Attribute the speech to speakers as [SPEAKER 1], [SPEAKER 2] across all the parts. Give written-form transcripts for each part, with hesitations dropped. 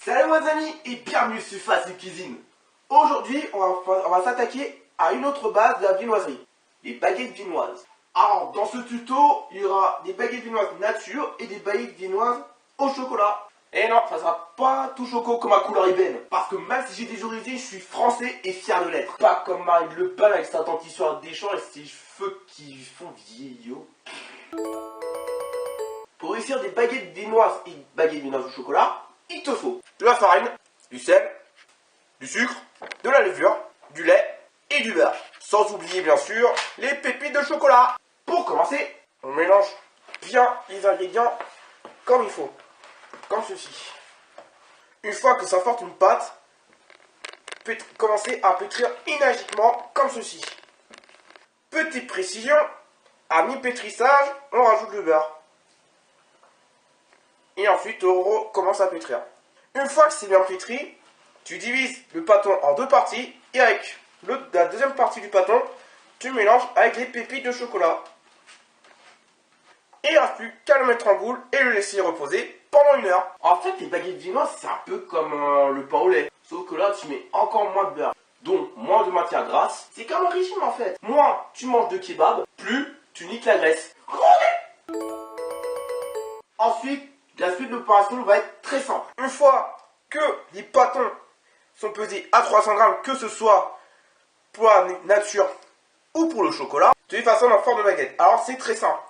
[SPEAKER 1] Salut mes amis et bienvenue sur Facile Cuisine. Aujourd'hui, on va s'attaquer à une autre base de la viennoiserie, les baguettes viennoises. Alors, dans ce tuto, il y aura des baguettes viennoises nature et des baguettes viennoises au chocolat. Et non, ça sera pas tout choco comme ma couleur ébène. Parce que même si j'ai des origines, je suis français et fier de l'être. Pas comme Marine Le Pen avec sa dentition à Deschamps et ses cheveux qui font vieillot. Pour réussir des baguettes viennoises et baguettes viennoises au chocolat, il te faut de la farine, du sel, du sucre, de la levure, du lait et du beurre. Sans oublier bien sûr les pépites de chocolat. Pour commencer, on mélange bien les ingrédients comme il faut. Comme ceci. Une fois que ça forme une pâte, commencez à pétrir énergiquement comme ceci. Petite précision, à mi-pétrissage, on rajoute le beurre. Et ensuite, on recommence à pétrir. Une fois que c'est bien pétri, tu divises le pâton en deux parties et avec la deuxième partie du pâton, tu mélanges avec les pépites de chocolat. Et il ne reste plus qu'à le mettre en boule et le laisser reposer pendant 1 heure. En fait, les baguettes viennoises, c'est un peu comme le pain au lait. Sauf que là, tu mets encore moins de beurre. Donc, moins de matière grasse. C'est comme un régime en fait. Moins tu manges de kebab, plus tu niques la graisse. Ensuite, la suite de l'opération va être très simple. Une fois que les pâtons sont pesés à 300 grammes, que ce soit pour la nature ou pour le chocolat, tu les façonnes en forme de baguette. Alors, c'est très simple.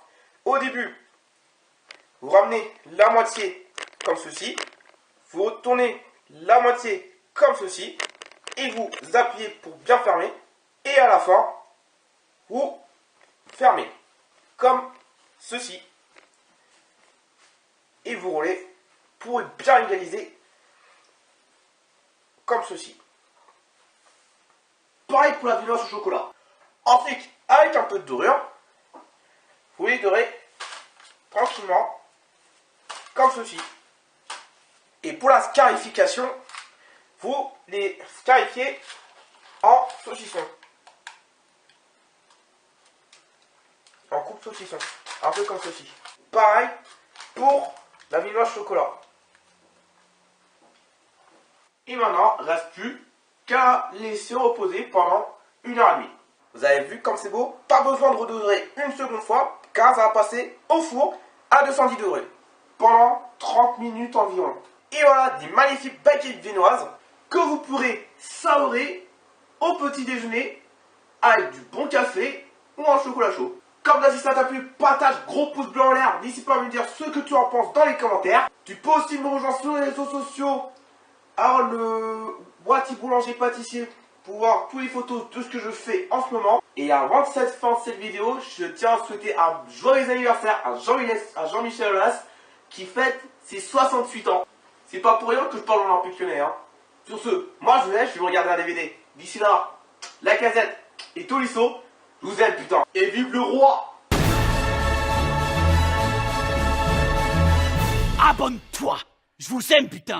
[SPEAKER 1] Au début, vous ramenez la moitié comme ceci, vous retournez la moitié comme ceci, et vous appuyez pour bien fermer, et à la fin, vous fermez comme ceci, et vous roulez pour bien égaliser comme ceci. Pareil pour la viennoise au chocolat. Ensuite, avec un peu de dorure, vous les dorez tranquillement, comme ceci. Et pour la scarification, vous les scarifiez en saucisson. En coupe saucisson. Un peu comme ceci. Pareil pour la viennoise chocolat. Et maintenant, il ne reste plus qu'à laisser reposer pendant 1h30. Vous avez vu comme c'est beau? Pas besoin de redorer une seconde fois, car ça va passer au four à 210 degrés pendant 30 minutes environ. Et voilà des magnifiques baguettes viennoises que vous pourrez savourer au petit déjeuner avec du bon café ou un chocolat chaud. Comme d'habitude, si ça t'a plu, partage, gros pouce bleu en l'air. N'hésite pas à me dire ce que tu en penses dans les commentaires. Tu peux aussi me rejoindre sur les réseaux sociaux. Alors le boîtier boulanger pâtissier pour voir toutes les photos de ce que je fais en ce moment. Et avant de cette fin de cette vidéo, je tiens à souhaiter un joyeux anniversaire à Jean-Michel Aulas qui fête ses 68 ans. C'est pas pour rien que je parle en impétionné, hein. Sur ce, moi je vais regarder un DVD. D'ici là, la casette et Tolisso, je vous aime putain. Et vive le roi!
[SPEAKER 2] Abonne-toi! Je vous aime, putain!